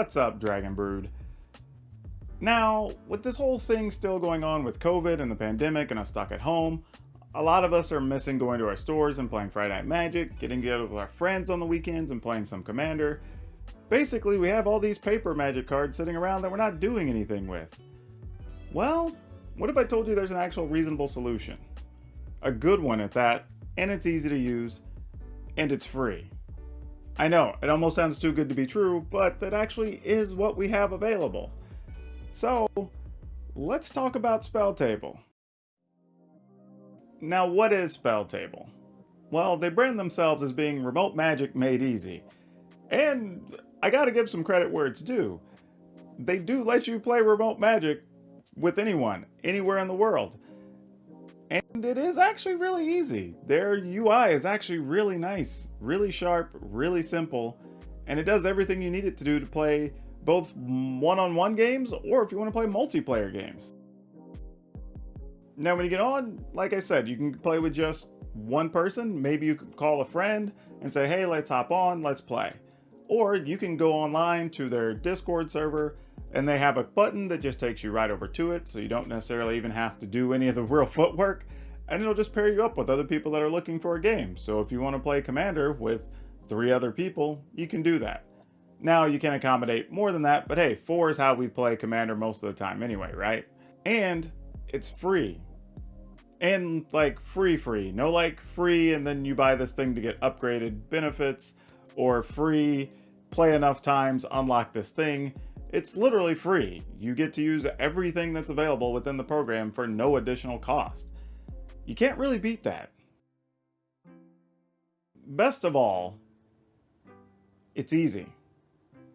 What's up, Dragon Brood? Now, with this whole thing still going on with COVID and the pandemic and us stuck at home, a lot of us are missing going to our stores and playing Friday Night Magic, getting together with our friends on the weekends and playing some Commander. Basically, we have all these paper Magic cards sitting around that we're not doing anything with. Well, what if I told you there's an actual reasonable solution? A good one at that, and it's easy to use, and it's free. I know, it almost sounds too good to be true, but that actually is what we have available. So, let's talk about Spelltable. Now, what is Spelltable? Well, they brand themselves as being remote magic made easy. And I gotta give some credit where it's due. They do let you play remote magic with anyone, anywhere in the world. And it is actually really easy. Their UI is actually really nice, really sharp, really simple, and it does everything you need it to do to play both one-on-one games or if you want to play multiplayer games. Now when you get on, like I said, you can play with just one person. Maybe you can call a friend and say, hey, let's hop on, let's play. Or you can go online to their Discord server and they have a button that just takes you right over to it, so you don't necessarily even have to do any of the real footwork, and it'll just pair you up with other people that are looking for a game. So if you want to play Commander with 3 other people, you can do that. Now you can accommodate more than that, but hey, 4 is how we play Commander most of the time anyway, right? And it's free. And like free. No like free and then you buy this thing to get upgraded benefits, or free, play enough times, unlock this thing. It's literally free. You get to use everything that's available within the program for no additional cost. You can't really beat that. Best of all, it's easy.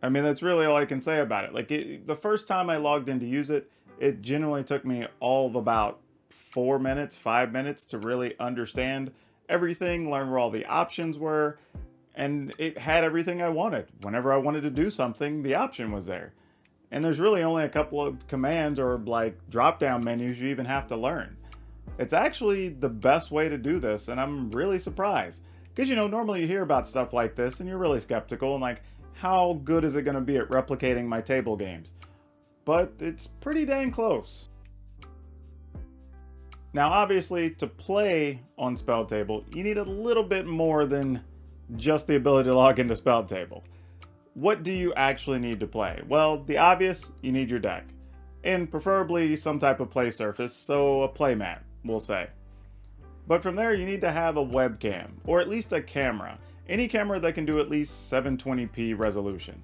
I mean, that's really all I can say about it. Like, the first time I logged in to use it, it generally took me all of about 4 minutes, 5 minutes to really understand everything, learn where all the options were, and it had everything I wanted. Whenever I wanted to do something, the option was there. And there's really only a couple of commands or like drop-down menus you even have to learn. It's actually the best way to do this, and I'm really surprised. Because, you know, normally you hear about stuff like this and you're really skeptical and like, how good is it going to be at replicating my table games? But it's pretty dang close. Now, obviously, to play on Spelltable, you need a little bit more than just the ability to log into Spelltable. What do you actually need to play? Well, the obvious, you need your deck. And preferably some type of play surface, so a playmat, we'll say. But from there, you need to have a webcam, or at least a camera. Any camera that can do at least 720p resolution.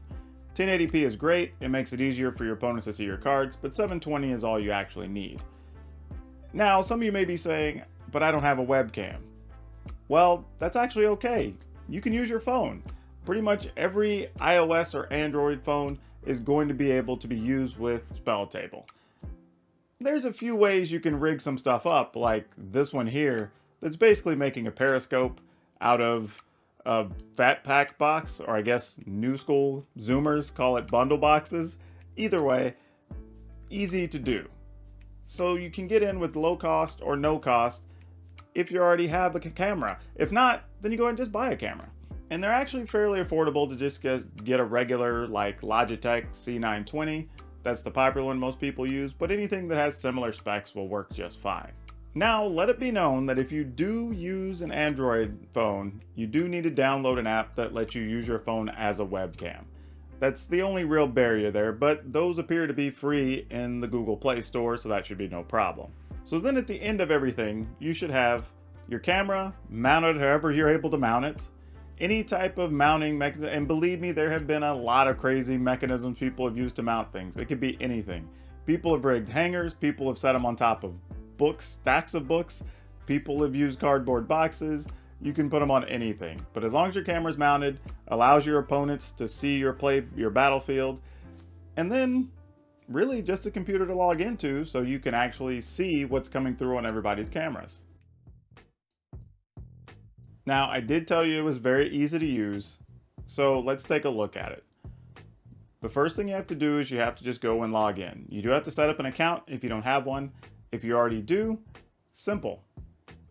1080p is great, it makes it easier for your opponents to see your cards, but 720 is all you actually need. Now, some of you may be saying, but I don't have a webcam. Well, that's actually okay. You can use your phone. Pretty much every iOS or Android phone is going to be able to be used with Spelltable. There's a few ways you can rig some stuff up, like this one here, that's basically making a periscope out of a fat pack box, or I guess new school Zoomers call it bundle boxes. Either way, easy to do. So you can get in with low cost or no cost if you already have a camera. If not, then you go ahead and just buy a camera. And they're actually fairly affordable to just get a regular like Logitech C920. That's the popular one most people use, but anything that has similar specs will work just fine. Now, let it be known that if you do use an Android phone, you do need to download an app that lets you use your phone as a webcam. That's the only real barrier there, but those appear to be free in the Google Play Store, so that should be no problem. So then at the end of everything, you should have your camera mounted however you're able to mount it, any type of mounting mechanism, and believe me, there have been a lot of crazy mechanisms people have used to mount things. It could be anything. People have rigged hangers, people have set them on top of books, stacks of books, people have used cardboard boxes. You can put them on anything, but as long as your camera's mounted, allows your opponents to see your battlefield, and then really just a computer to log into so you can actually see what's coming through on everybody's cameras. Now, I did tell you it was very easy to use, so let's take a look at it. The first thing you have to do is you have to just go and log in. You do have to set up an account if you don't have one. If you already do, simple.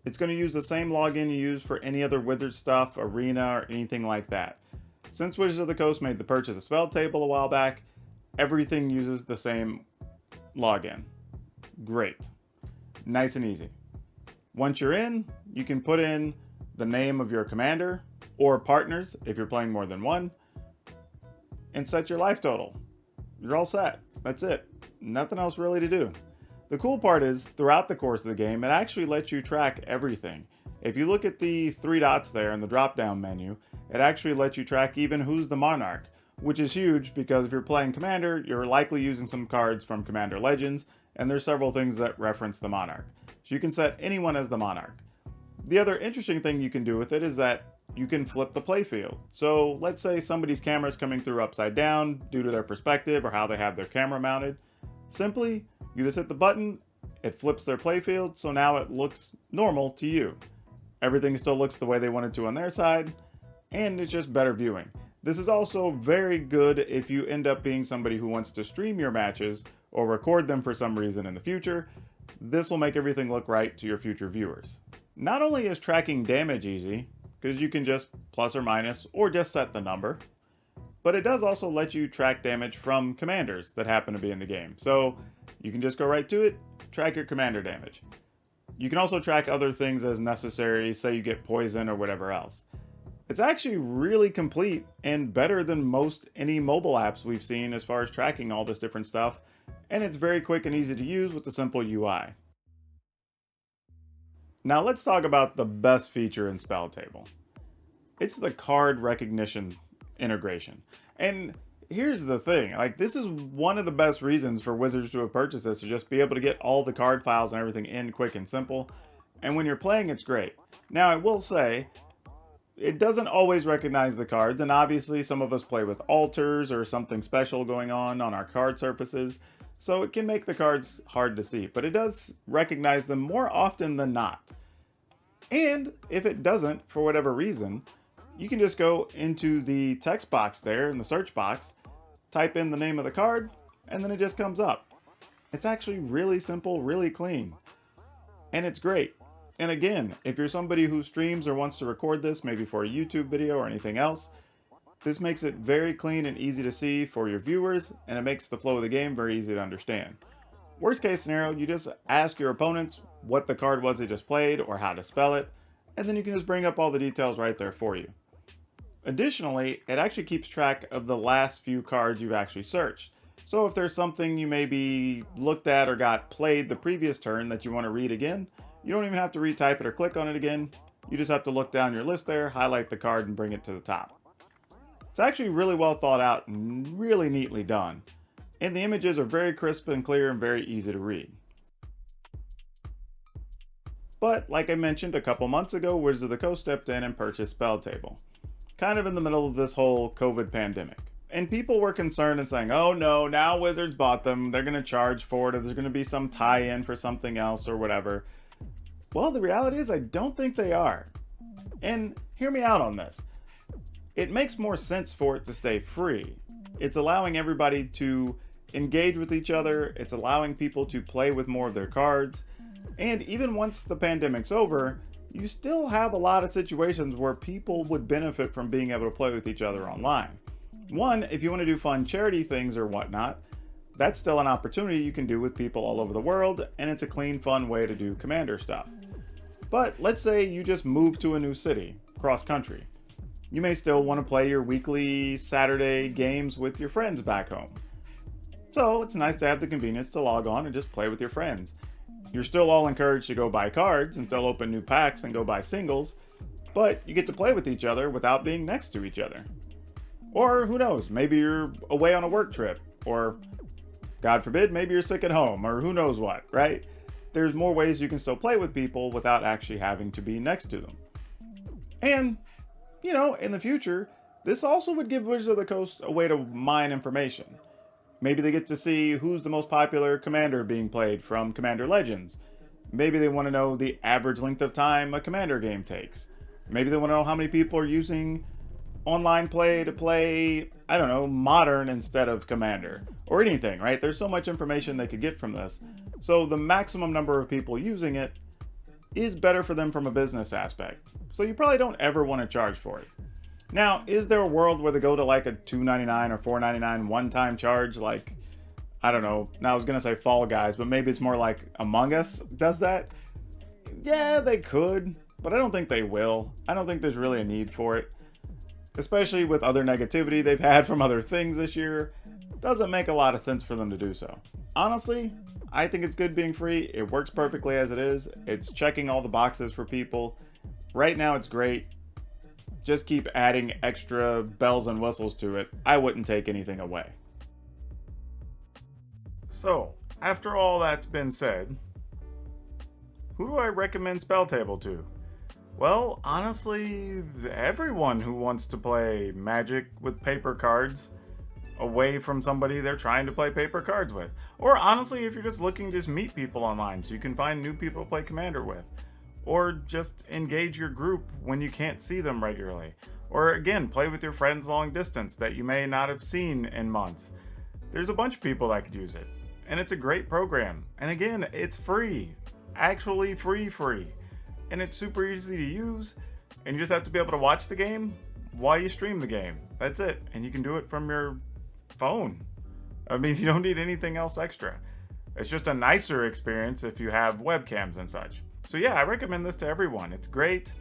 It's going to use the same login you use for any other Wizard stuff, Arena, or anything like that. Since Wizards of the Coast made the purchase of Spelltable a while back, everything uses the same login. Great. Nice and easy. Once you're in, you can put in the name of your commander or partners if you're playing more than one, and set your life total. You're all set. That's it. Nothing else really to do. The cool part is, throughout the course of the game, it actually lets you track everything. If you look at the 3 dots there in the drop-down menu, it actually lets you track even who's the Monarch, which is huge because if you're playing Commander, you're likely using some cards from Commander Legends, and there's several things that reference the Monarch. So you can set anyone as the Monarch. The other interesting thing you can do with it is that you can flip the playfield. So let's say somebody's camera is coming through upside down due to their perspective or how they have their camera mounted. Simply, you just hit the button, it flips their playfield, so now it looks normal to you. Everything still looks the way they wanted to on their side, and it's just better viewing. This is also very good if you end up being somebody who wants to stream your matches or record them for some reason in the future. This will make everything look right to your future viewers. Not only is tracking damage easy, because you can just plus or minus or just set the number, but it does also let you track damage from commanders that happen to be in the game. So you can just go right to it, track your commander damage. You can also track other things as necessary, say you get poison or whatever else. It's actually really complete and better than most any mobile apps we've seen as far as tracking all this different stuff, and it's very quick and easy to use with the simple UI. Now let's talk about the best feature in Spelltable. It's the card recognition integration. And here's the thing, like, this is one of the best reasons for Wizards to have purchased this, to just be able to get all the card files and everything in quick and simple. And when you're playing, it's great. Now I will say, it doesn't always recognize the cards, and obviously some of us play with altars or something special going on our card surfaces, so it can make the cards hard to see, but it does recognize them more often than not. And if it doesn't, for whatever reason, you can just go into the text box there in the search box, type in the name of the card, and then it just comes up. It's actually really simple, really clean, and it's great. And again, if you're somebody who streams or wants to record this, maybe for a YouTube video or anything else, this makes it very clean and easy to see for your viewers, and it makes the flow of the game very easy to understand. Worst case scenario, you just ask your opponents what the card was they just played or how to spell it, and then you can just bring up all the details right there for you. Additionally, it actually keeps track of the last few cards you've actually searched. So if there's something you maybe looked at or got played the previous turn that you want to read again, you don't even have to retype it or click on it again. You just have to look down your list there, highlight the card, and bring it to the top. It's actually really well thought out and really neatly done. And the images are very crisp and clear and very easy to read. But like I mentioned a couple months ago, Wizards of the Coast stepped in and purchased Spelltable, kind of in the middle of this whole COVID pandemic. And people were concerned and saying, oh no, now Wizards bought them, they're going to charge for it, or there's going to be some tie-in for something else or whatever. Well, the reality is I don't think they are. And hear me out on this. It makes more sense for it to stay free. It's allowing everybody to engage with each other. It's allowing people to play with more of their cards. And even once the pandemic's over, you still have a lot of situations where people would benefit from being able to play with each other online. One, if you want to do fun charity things or whatnot, that's still an opportunity you can do with people all over the world, and it's a clean, fun way to do Commander stuff. But let's say you just moved to a new city, cross country. You may still want to play your weekly Saturday games with your friends back home. So it's nice to have the convenience to log on and just play with your friends. You're still all encouraged to go buy cards and still open new packs and go buy singles, but you get to play with each other without being next to each other. Or who knows, maybe you're away on a work trip, or God forbid, maybe you're sick at home, or who knows what, right? There's more ways you can still play with people without actually having to be next to them. And, you know, in the future, this also would give Wizards of the Coast a way to mine information. Maybe they get to see who's the most popular commander being played from Commander Legends. Maybe they want to know the average length of time a commander game takes. Maybe they want to know how many people are using online play to play, I don't know, Modern instead of Commander, or anything, right? There's so much information they could get from this. So the maximum number of people using it is better for them from a business aspect. So you probably don't ever want to charge for it. Now, is there a world where they go to like a $2.99 or $4.99 one-time charge? Like, I don't know. Now I was gonna say Fall Guys, but maybe it's more like Among Us does that. Yeah, they could, but I don't think they will. I don't think there's really a need for it. Especially with other negativity they've had from other things this year. Doesn't make a lot of sense for them to do so. Honestly, I think it's good being free. It works perfectly as it is. It's checking all the boxes for people. Right now it's great. Just keep adding extra bells and whistles to it. I wouldn't take anything away. So, after all that's been said, who do I recommend Spelltable to? Well, honestly, everyone who wants to play Magic with paper cards away from somebody they're trying to play paper cards with. Or honestly, if you're just looking to just meet people online so you can find new people to play Commander with. Or just engage your group when you can't see them regularly. Or again, play with your friends long distance that you may not have seen in months. There's a bunch of people that could use it. And it's a great program. And again, it's free. Actually free. And it's super easy to use, and you just have to be able to watch the game while you stream the game. That's it. And you can do it from your phone. I mean, you don't need anything else extra. It's just a nicer experience if you have webcams and such. So yeah, I recommend this to everyone. It's great.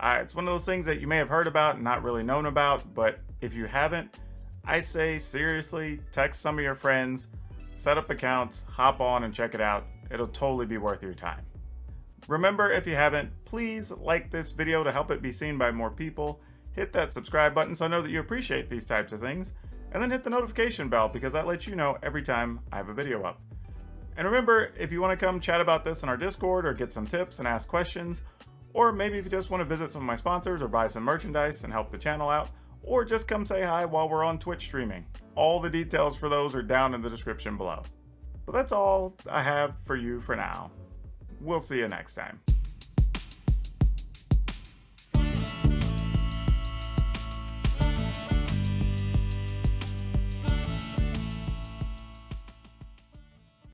It's one of those things that you may have heard about and not really known about, but if you haven't, I say seriously, text some of your friends, set up accounts, hop on and check it out. It'll totally be worth your time. Remember, if you haven't, please like this video to help it be seen by more people. Hit that subscribe button so I know that you appreciate these types of things. And then hit the notification bell because that lets you know every time I have a video up. And remember, if you want to come chat about this in our Discord or get some tips and ask questions, or maybe if you just want to visit some of my sponsors or buy some merchandise and help the channel out, or just come say hi while we're on Twitch streaming. All the details for those are down in the description below. But that's all I have for you for now. We'll see you next time.